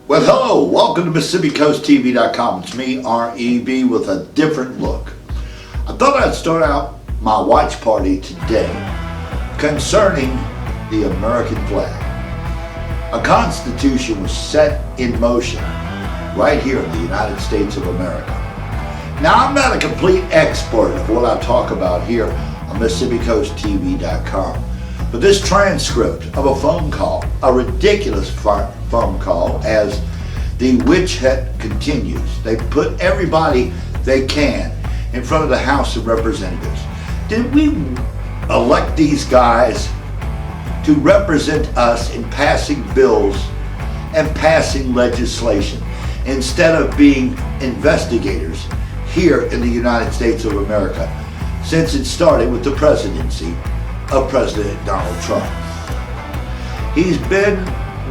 Well, hello, welcome to MississippiCoastTV.com. It's me, R.E.B., with a different look. I thought I'd start out my watch party today concerning the American flag. A constitution was set in motion right here in the United States of America. Now, I'm not a complete expert of what I talk about here on MississippiCoastTV.com, but this transcript of a phone call, a ridiculous phone call, as the witch hunt continues. They put everybody they can in front of the House of Representatives. Did we elect these guys to represent us in passing bills and passing legislation instead of being investigators here in the United States of America, since it started with the presidency of President Donald Trump? He's been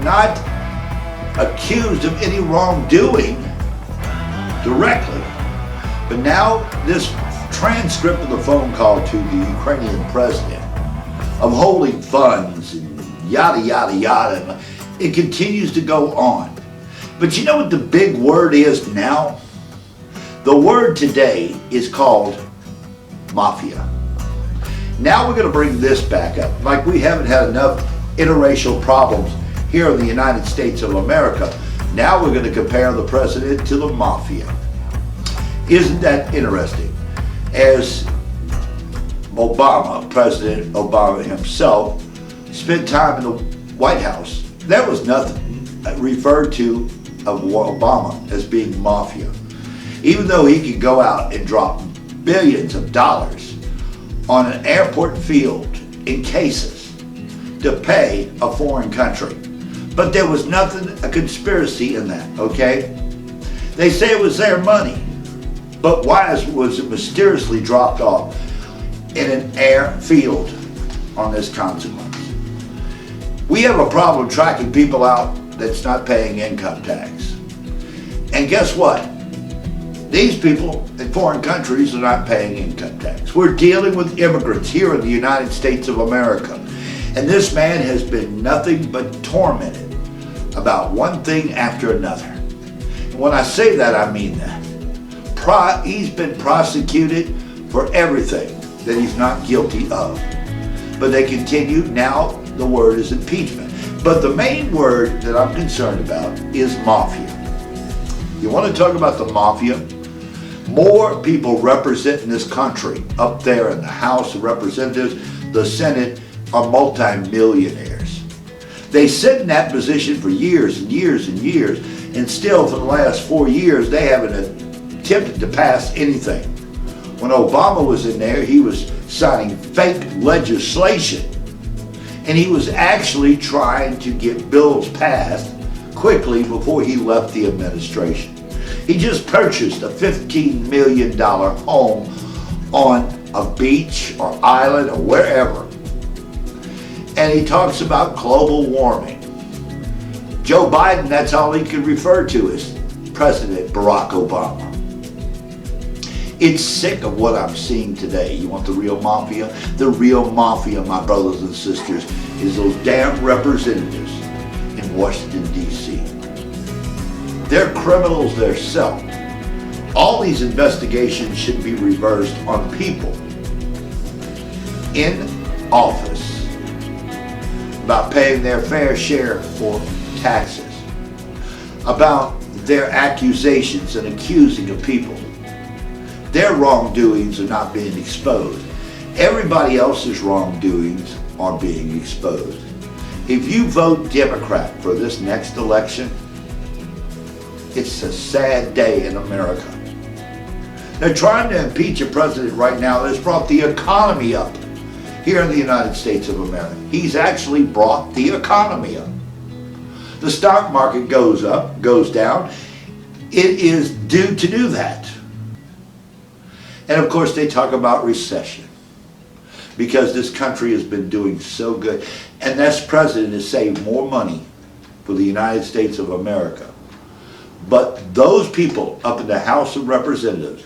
not accused of any wrongdoing directly, but now this transcript of the phone call to the Ukrainian president of holding funds and yada yada yada, it continues to go on. But you know what the big word is now? The word today is called mafia. Now we're going to bring this back up. Like we haven't had enough interracial problems here in the United States of America. Now we're going to compare the president to the mafia. Isn't that interesting? As Obama, President Obama himself, spent time in the White House, there was nothing referred to of Obama as being mafia. Even though he could go out and drop billions of dollars on an airport field in cases to pay a foreign country. But there was nothing, a conspiracy in that, okay? They say it was their money, but why was it mysteriously dropped off in an airfield on this consequence? We have a problem tracking people out that's not paying income tax. And guess what? These people in foreign countries are not paying income tax. We're dealing with immigrants here in the United States of America. And this man has been nothing but tormented about one thing after another. And when I say that, I mean that. He's been prosecuted for everything that he's not guilty of. But they continue. Now the word is impeachment. But the main word that I'm concerned about is mafia. You want to talk about the mafia? More people representing this country up there in the House of Representatives, the Senate, are multi-millionaires. They sit in that position for years and years and years, and still for the last 4 years they haven't attempted to pass anything. When Obama was in there, he was signing fake legislation, and he was actually trying to get bills passed quickly before he left the administration. He just purchased a $15 million home on a beach or island or wherever. And he talks about global warming. Joe Biden, that's all he could refer to as President Barack Obama. It's sick of what I'm seeing today. You want the real mafia? The real mafia, my brothers and sisters, is those damn representatives in Washington, D.C. They're criminals themselves. All these investigations should be reversed on people in office about paying their fair share for taxes, about their accusations and accusing of people. Their wrongdoings are not being exposed. Everybody else's wrongdoings are being exposed. If you vote Democrat for this next election, it's a sad day in America. They're trying to impeach a president right now that's brought the economy up here in the United States of America. He's actually brought the economy up. The stock market goes up, goes down. It is due to do that. And of course they talk about recession because this country has been doing so good. And this president has saved more money for the United States of America. But those people up in the House of Representatives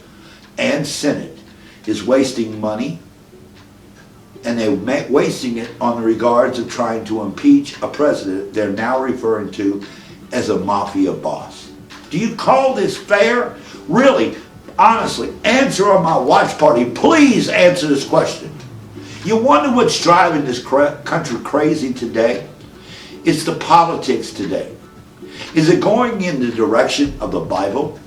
and Senate is wasting money, and they're wasting it on the regards of trying to impeach a president they're now referring to as a mafia boss? Do you call this fair? Really, honestly, answer on my watch party. Please answer this question. You wonder what's driving this country crazy today? It's the politics today. Is it going in the direction of the Bible?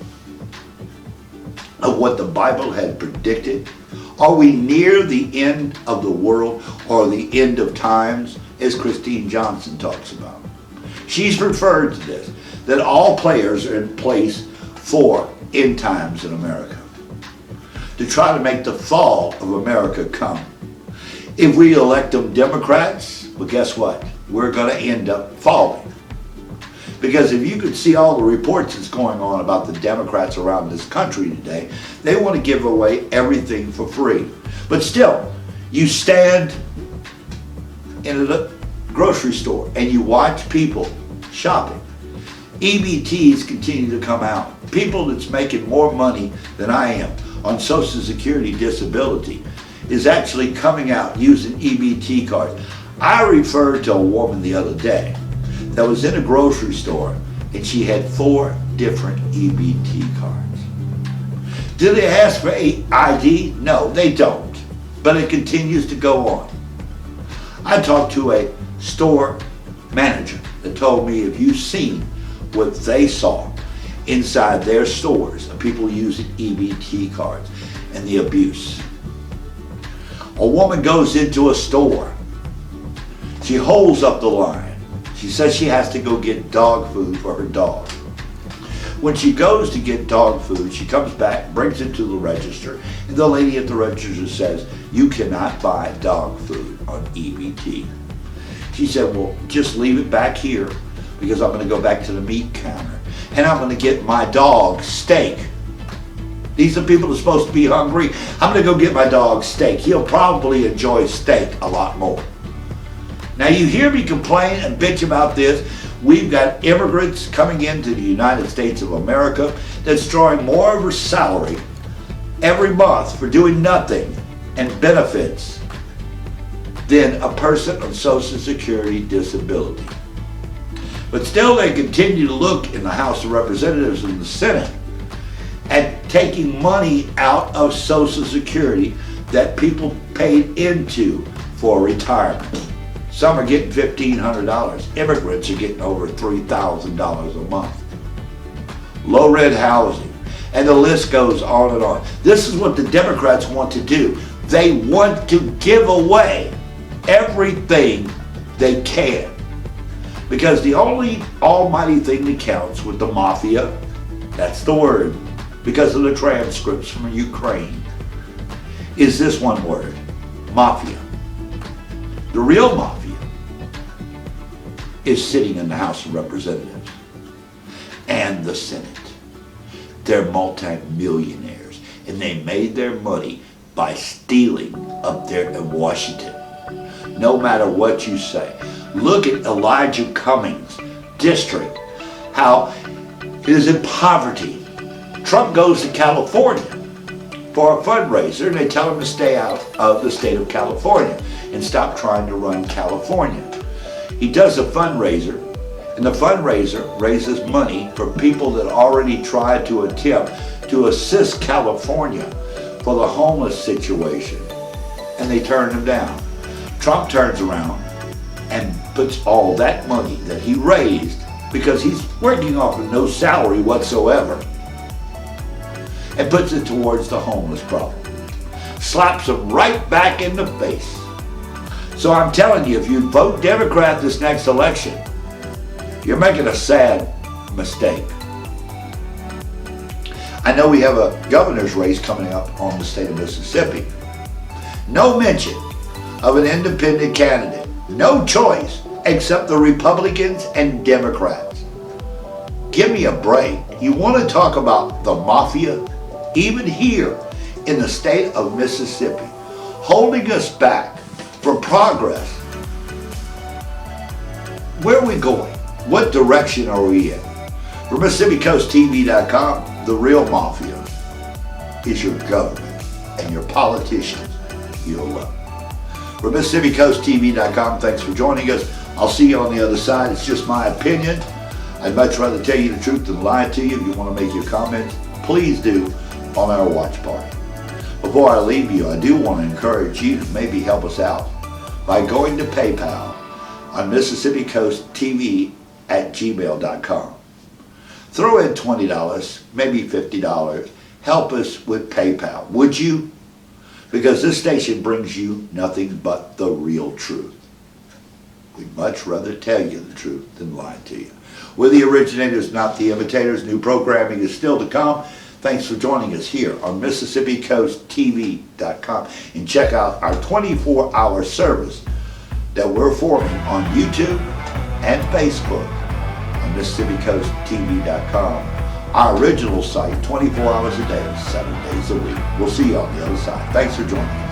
Of what the Bible had predicted? Are we near the end of the world or the end of times, as Christine Johnson talks about? She's referred to this, that all players are in place for end times in America, to try to make the fall of America come. If we elect them Democrats, well, guess what? We're going to end up falling. Because if you could see all the reports that's going on about the Democrats around this country today, they want to give away everything for free. But still, you stand in a grocery store and you watch people shopping. EBTs continue to come out. People that's making more money than I am on Social Security disability is actually coming out using EBT cards. I referred to a woman the other day that was in a grocery store and she had 4 different EBT cards. Do they ask for ID? No, they don't. But it continues to go on. I talked to a store manager that told me if you've seen what they saw inside their stores of people using EBT cards and the abuse. A woman goes into a store. She holds up the line. She says she has to go get dog food for her dog. When she goes to get dog food, she comes back, brings it to the register, and the lady at the register says, "You cannot buy dog food on EBT." She said, "Well, just leave it back here because I'm going to go back to the meat counter and I'm going to get my dog steak. These are people that are supposed to be hungry. I'm going to go get my dog steak. He'll probably enjoy steak a lot more." Now you hear me complain and bitch about this. We've got immigrants coming into the United States of America that's drawing more of her salary every month for doing nothing and benefits than a person on Social Security disability. But still they continue to look in the House of Representatives and the Senate at taking money out of Social Security that people paid into for retirement. Some are getting $1,500. Immigrants are getting over $3,000 a month. Low rent housing. And the list goes on and on. This is what the Democrats want to do. They want to give away everything they can. Because the only almighty thing that counts with the mafia, that's the word, because of the transcripts from Ukraine, is this one word, mafia. The real mafia is sitting in the House of Representatives and the Senate. They're multi-millionaires, and they made their money by stealing up there in Washington. No matter what you say. Look at Elijah Cummings' district, how it is in poverty. Trump goes to California for a fundraiser, and they tell him to stay out of the state of California and stop trying to run California. He does a fundraiser, and the fundraiser raises money for people that already tried to attempt to assist California for the homeless situation, and they turned him down. Trump turns around and puts all that money that he raised, because he's working off of no salary whatsoever, and puts it towards the homeless problem. Slaps them right back in the face. So I'm telling you, if you vote Democrat this next election, you're making a sad mistake. I know we have a governor's race coming up on the state of Mississippi. No mention of an independent candidate. No choice except the Republicans and Democrats. Give me a break. You want to talk about the mafia? Even here in the state of Mississippi, holding us back from progress. Where are we going? What direction are we in? For MississippiCoastTV.com, the real mafia is your government and your politicians you'll love. For MississippiCoastTV.com, thanks for joining us. I'll see you on the other side. It's just my opinion. I'd much rather tell you the truth than lie to you. If you want to make your comments, please do on our watch party. Before I leave you, I do want to encourage you to maybe help us out by going to PayPal on Mississippi Coast TV at gmail.com. Throw in $20, maybe $50. Help us with PayPal, would you? Because this station brings you nothing but the real truth. We'd much rather tell you the truth than lie to you. We're the originators, not the imitators. New programming is still to come. Thanks for joining us here on MississippiCoastTV.com. And check out our 24-hour service that we're forming on YouTube and Facebook on MississippiCoastTV.com. Our original site, 24 hours a day, 7 days a week. We'll see you on the other side. Thanks for joining us.